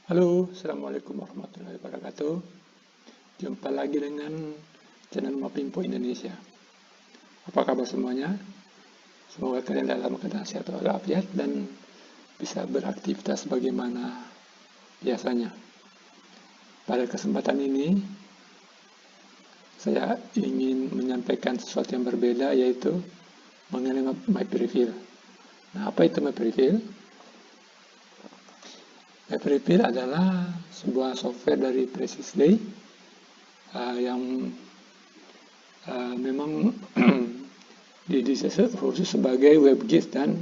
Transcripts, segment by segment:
Halo, Assalamualaikum warahmatullahi wabarakatuh. Jumpa lagi dengan channel Mapinfo Indonesia. Apa kabar semuanya? Semoga kalian dalam keadaan sehat walafiat dan bisa beraktivitas bagaimana biasanya. Pada kesempatan ini, saya ingin menyampaikan sesuatu yang berbeda, yaitu mengenai MapReveal. Nah, apa itu MapReveal? MapReveal adalah sebuah software dari Precisely yang memang didesain khusus sebagai WebGIS dan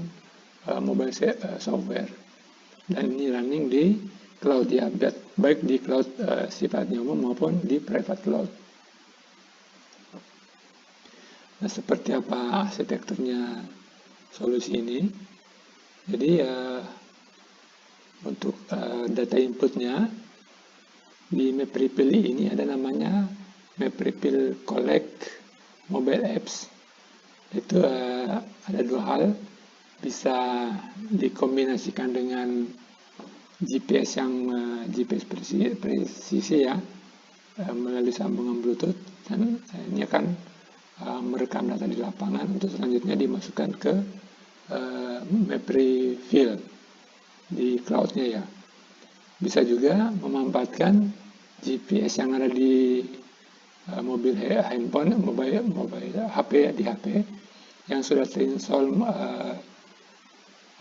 mobile software, dan ini running di cloud ya, baik di cloud sifatnya umum maupun di private cloud. Nah, seperti apa arsitekturnya solusi ini? Jadi untuk data inputnya di MapReveal ini ada namanya MapReveal Collect Mobile Apps. Itu ada dua hal, bisa dikombinasikan dengan GPS yang GPS presisi ya, melalui sambungan Bluetooth, dan ini akan merekam data di lapangan untuk selanjutnya dimasukkan ke MapReveal di cloudnya ya. Bisa juga memanfaatkan GPS yang ada di mobil handphone, mobile HP di HP yang sudah terinstall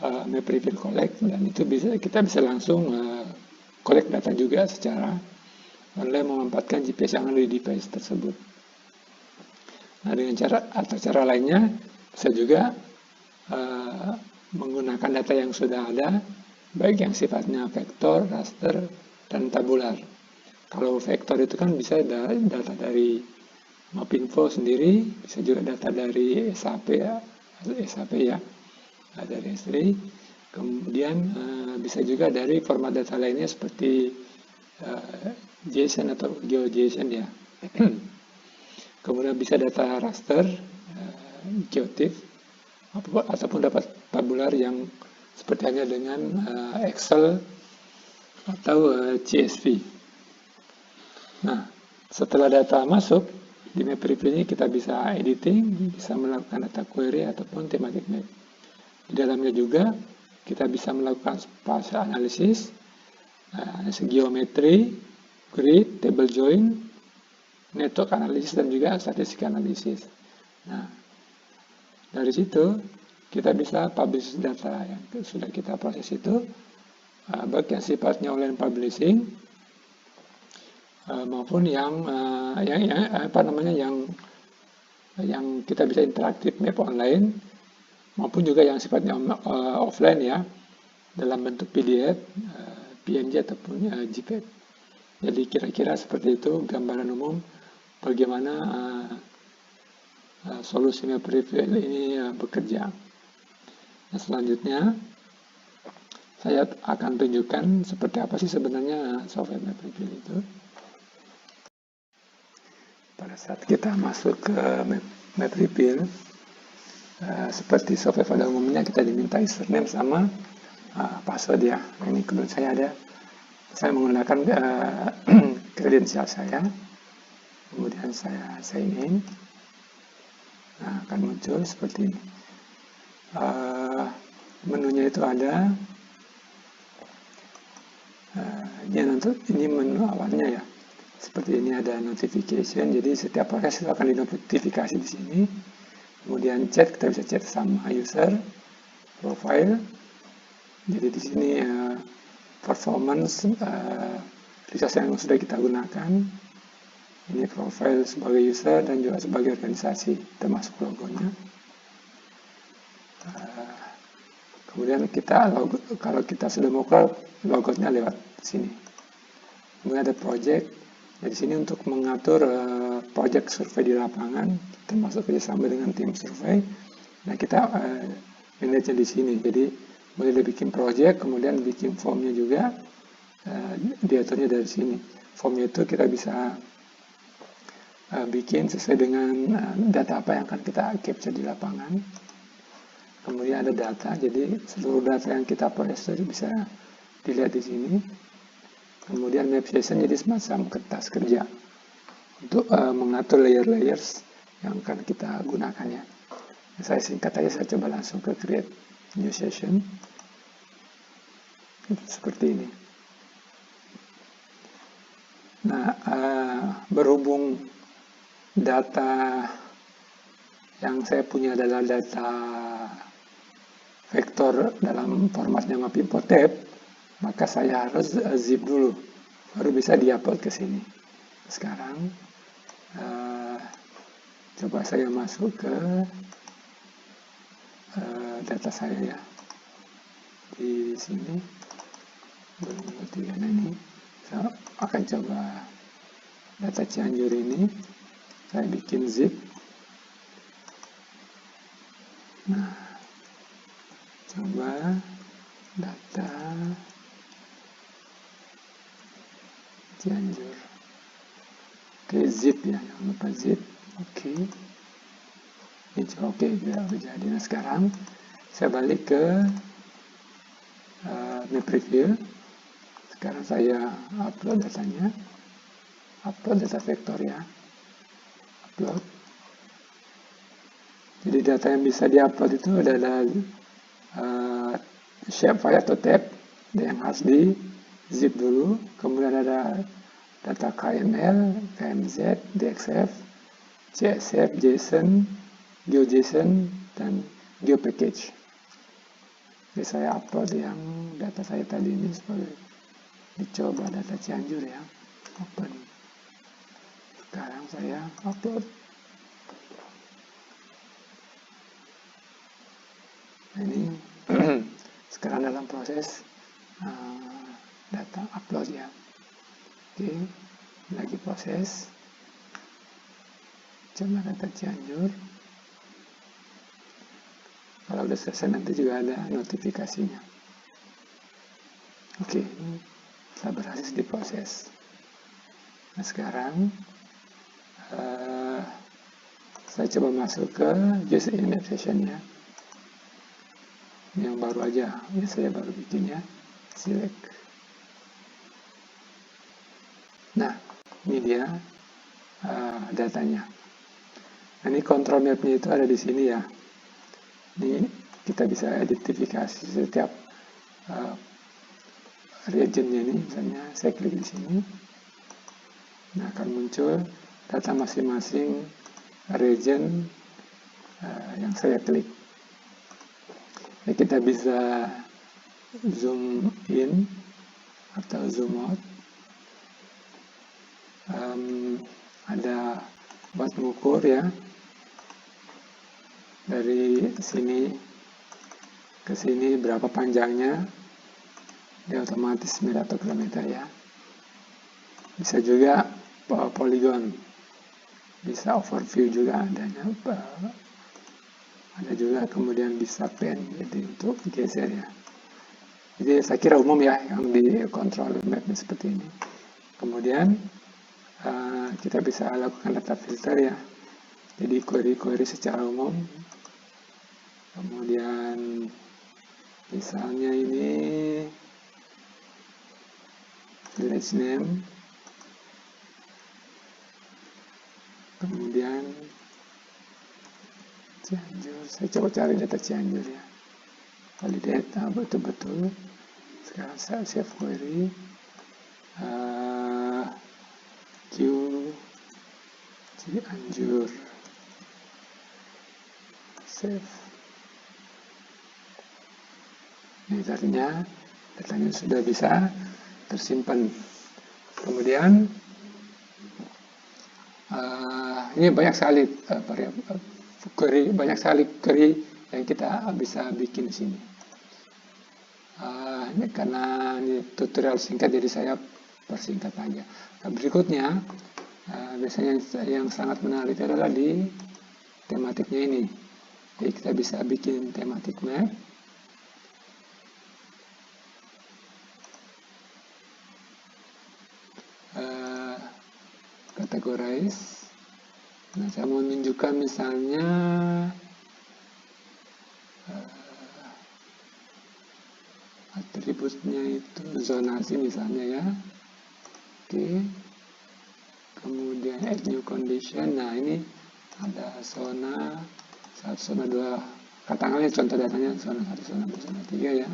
MapReveal Collect, dan itu kita bisa langsung collect data juga secara online memanfaatkan GPS yang ada di device tersebut. Nah, dengan cara lainnya bisa juga menggunakan data yang sudah ada, baik yang sifatnya vektor, raster, dan tabular. Kalau vektor itu kan bisa data dari Mapinfo sendiri, bisa juga data dari SAP ya, dari S3. Kemudian bisa juga dari format data lainnya seperti JSON atau GeoJSON ya. Kemudian bisa data raster, GeoTIFF, ataupun dapat tabular yang seperti hanya dengan Excel atau CSV. Nah, setelah data masuk di MapReveal ini, kita bisa editing, bisa melakukan data query ataupun thematic map. Di dalamnya juga kita bisa melakukan spatial analysis, geometri, grid, table join, network analysis, dan juga statistik analysis. Nah, dari situ kita bisa publish data yang sudah kita proses itu, baik yang sifatnya online publishing maupun yang kita bisa interaktif map online, maupun juga yang sifatnya offline ya, dalam bentuk PDF, PNG ataupun JPEG. Jadi kira-kira seperti itu gambaran umum bagaimana solusi MapReveal ini bekerja. Nah, selanjutnya saya akan tunjukkan seperti apa sih sebenarnya software MapReveal itu. Pada saat kita masuk ke MapReveal, seperti software pada umumnya kita diminta username sama password ya. Ini kebetulan saya menggunakan kredensial saya, kemudian saya sign in. Nah, akan muncul seperti ini. Menunya itu ada, ini menu awalnya ya. Seperti ini ada notification, jadi setiap proses itu akan dinotifikasi di sini. Kemudian chat, kita bisa chat sama user, profile. Jadi di sini performance, resource yang sudah kita gunakan. Ini profile sebagai user dan juga sebagai organisasi, termasuk logonya. Kemudian kalau kita sudah mau keluar, logoutnya lewat sini. Kemudian ada project. Di sini untuk mengatur project survei di lapangan, termasuk kerjasama dengan tim survei. Nah, kita manage di sini. Jadi mulai bikin project, kemudian bikin formnya juga, diaturnya dari sini. Formnya itu kita bisa bikin sesuai dengan data apa yang akan kita capture di lapangan. Kemudian ada data, jadi seluruh data yang kita proses bisa dilihat di sini. Kemudian map session jadi semacam kertas kerja untuk mengatur layer-layers yang akan kita gunakan ya. Saya singkat aja, saya coba langsung ke create new session. Seperti ini. Nah, berhubung data yang saya punya adalah data vektor dalam formatnya map-import tab, maka saya harus zip dulu, baru bisa diupload ke sini. Sekarang, coba saya masuk ke data saya ya. Di sini, nah ini, saya akan coba data Cianjur ini, saya bikin zip. Nah, coba data Cianjur. Oke, zip ya, jangan lupa zip. Oke. Ini coba oke, udah jadi. Nah, sekarang saya balik ke map preview. Sekarang saya upload datanya. Upload data vektor ya. Upload. Jadi data yang bisa diupload itu adalah shapefile atau tab yang harus di zip dulu, kemudian ada data KML, KMZ, DXF, CSV, JSON, GeoJSON, dan GeoPackage. Jadi saya upload yang data saya tadi ini sebagai dicoba data Cianjur ya, open. Sekarang saya upload. Nah, ini sekarang dalam proses data upload ya. Oke, lagi proses. Coba data Cianjur. Kalau udah selesai nanti juga ada notifikasinya. Oke, telah berhasil diproses. Nah, sekarang saya coba masuk ke use in map session ya. Ini yang baru aja, ini saya baru bikin ya. Select. Nah, ini dia datanya. Nah, ini control mapnya itu ada di sini ya. Ini kita bisa identifikasi setiap regionnya ini, misalnya saya klik di sini. Nah, akan muncul data masing-masing region yang saya klik. Nah, kita bisa zoom in atau zoom out. Ada buat mengukur ya, dari sini ke sini berapa panjangnya, dia otomatis atau kilometer ya. Bisa juga polygon, bisa overview juga adanya, ada juga kemudian bisa pen, jadi untuk geser ya. Jadi saya kira umum ya yang di control map seperti ini. Kemudian kita bisa lakukan data filter ya, jadi query-query secara umum. Kemudian misalnya ini village name, kemudian Cianjur, saya coba cari data Cianjur ya, validate, betul-betul. Sekarang saya save query, Cianjur, save. Ini datanya sudah bisa tersimpan. Kemudian ini banyak sekali banyak sekali query yang kita bisa bikin di sini. Ini karena ini tutorial singkat, jadi saya persingkat aja. Nah, berikutnya biasanya yang sangat menarik adalah di tematiknya ini. Jadi kita bisa bikin tematik map. Categorize. Nah, saya mau menunjukkan misalnya atributnya itu zonasi misalnya ya. Oke. Kemudian add new condition. Nah, ini ada zona 1, zona 2. Katakanlah contoh datanya zona 1, zona 2, zona 3 ya.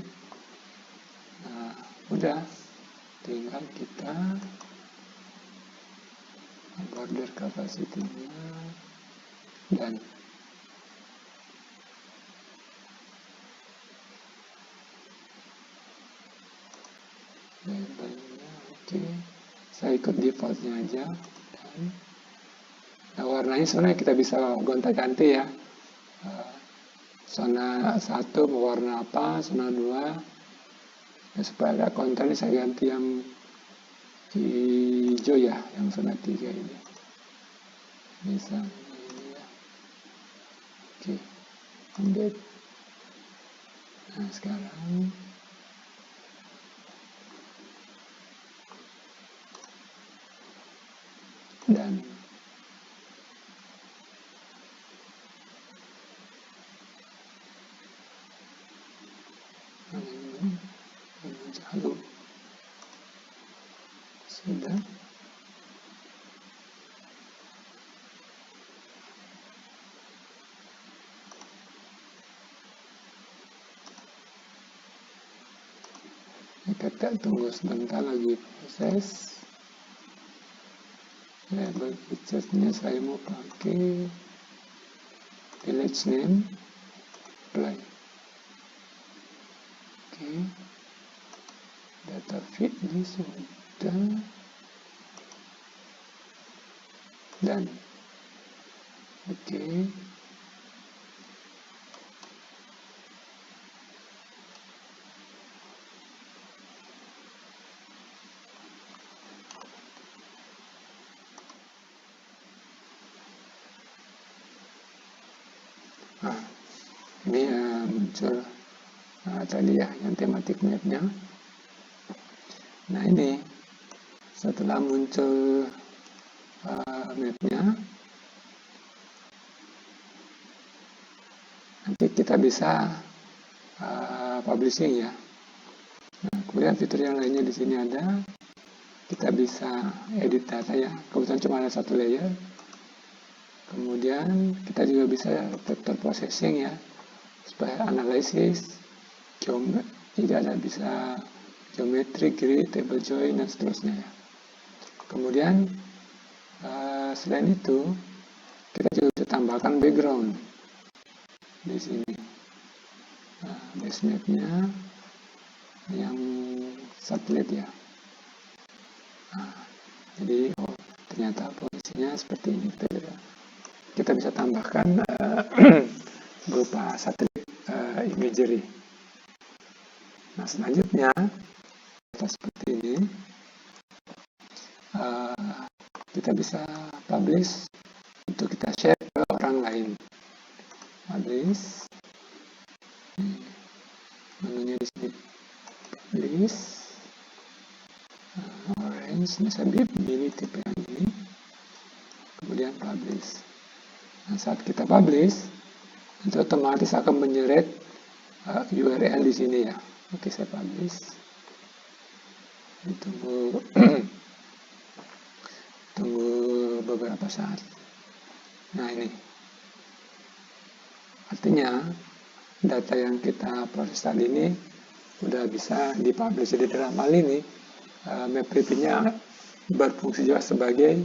Nah, udah. Tinggal kita border capacity-nya dan labelnya. Oke, saya ikut defaultnya aja. Dan nah, warnanya sebenarnya kita bisa gonta-ganti ya. Zona 1 mau warna apa, zona 2 ya, supaya ada konten saya ganti yang hijau ya, yang zona 3 ini misalnya ini ya. Oke, update. Nah, sekarang dan lalu sudah. Kita tunggu sebentar lagi proses. Label features-nya saya mau pakai village name, apply. Oke, data feed ini sudah, dan oke. Nah, ini muncul tadi ya yang thematic map-nya. Nah, ini setelah muncul map-nya, nanti kita bisa publishing ya. Nah, kemudian fitur yang lainnya di sini ada, kita bisa edit data ya. Kebetulan cuma ada satu layer. Kemudian kita juga bisa vector processing ya, supaya analisis, tidak ada bisa geometri, grid, table join, dan seterusnya ya. Kemudian selain itu, kita juga bisa tambahkan background di sini. Base map-nya yang satelit ya. Nah, jadi ternyata posisinya seperti ini. Kita bisa tambahkan berupa satelit imagery. Nah, selanjutnya seperti ini, kita bisa publish untuk kita share ke orang lain. Publish, menunya di sini publish, orange, misalnya pilih tipe yang ini, kemudian publish. Nah, saat kita publish, itu otomatis akan menyeret URL di sini ya. Oke, saya publish. Tunggu tunggu beberapa saat. Nah, ini artinya data yang kita proses tadi ini udah bisa dipublish. Jadi dalam hal ini map preview-nya berfungsi juga sebagai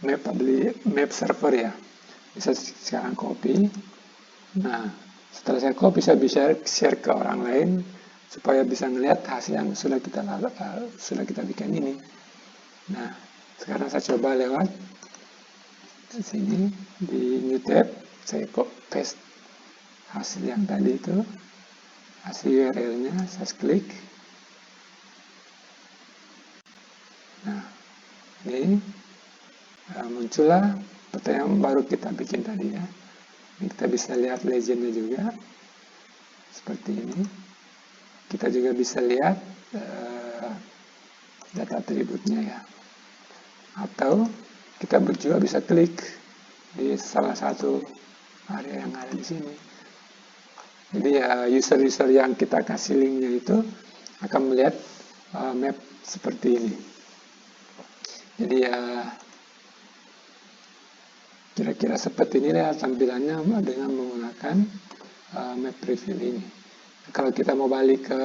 map server ya. Bisa sekarang copy. Nah, setelah saya copy, saya bisa share ke orang lain supaya bisa melihat hasil yang sudah kita bikin ini. Nah, sekarang saya coba lewat di sini di new tab, saya paste hasil yang tadi itu, hasil URL-nya, saya klik. Nah, ini muncullah pertanyaan baru kita bikin tadi ya. Ini kita bisa lihat legendnya juga seperti ini. Kita juga bisa lihat data atributnya ya. Atau kita juga bisa klik di salah satu area yang ada di sini. Jadi ya user-user yang kita kasih linknya itu akan melihat map seperti ini. Jadi ya kira-kira seperti inilah tampilannya dengan menggunakan map preview ini. Kalau kita mau balik ke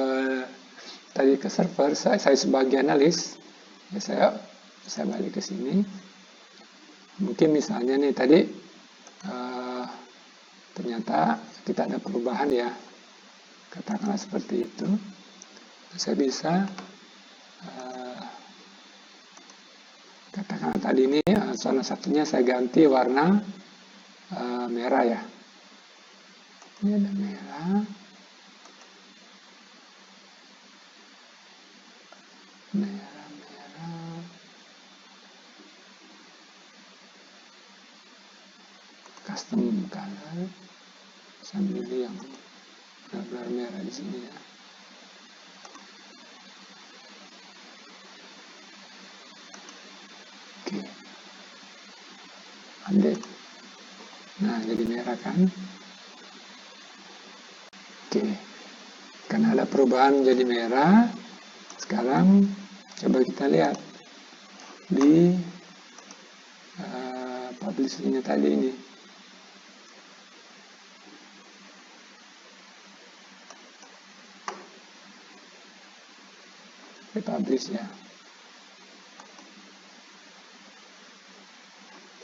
tadi ke server, saya sebagai analis, ya saya balik ke sini. Mungkin misalnya nih tadi ternyata kita ada perubahan ya, katakanlah seperti itu. Saya bisa katakanlah tadi ini zona satunya saya ganti warna merah ya. Ini ada merah. Merah. Custom color. Sambil yang benar-benar merah di sini ya. Oke. Update. Nah, jadi merah kan? Oke. Karena ada perubahan jadi merah. Sekarang coba kita lihat di publish-nya tadi ini. Republish ya.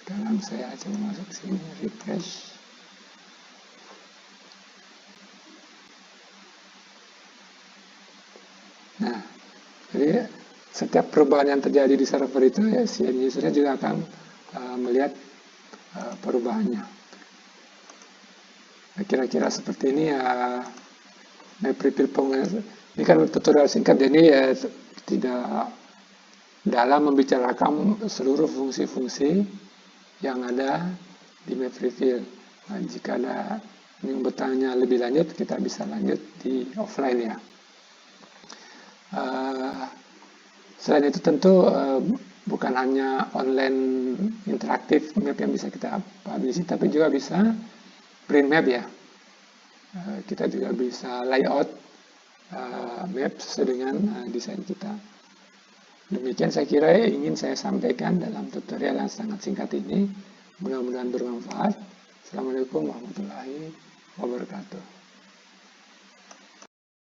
Sekarang saya coba masuk ke sini, refresh. Nah, jadi setiap perubahan yang terjadi di server itu ya si end user-nya juga akan melihat perubahannya. Nah, kira-kira seperti ini ya. Map preview pengguna. Ini kan tutorial singkat, jadi ya tidak dalam membicarakan seluruh fungsi-fungsi yang ada di map preview. Nah, jika ada yang bertanya lebih lanjut, kita bisa lanjut di offline ya. Selain itu tentu bukan hanya online interaktif map yang bisa kita publish, tapi juga bisa print map ya. Kita juga bisa layout map sesuai dengan desain kita. Demikian saya kira ingin saya sampaikan dalam tutorial yang sangat singkat ini. Mudah-mudahan bermanfaat. Assalamualaikum warahmatullahi wabarakatuh.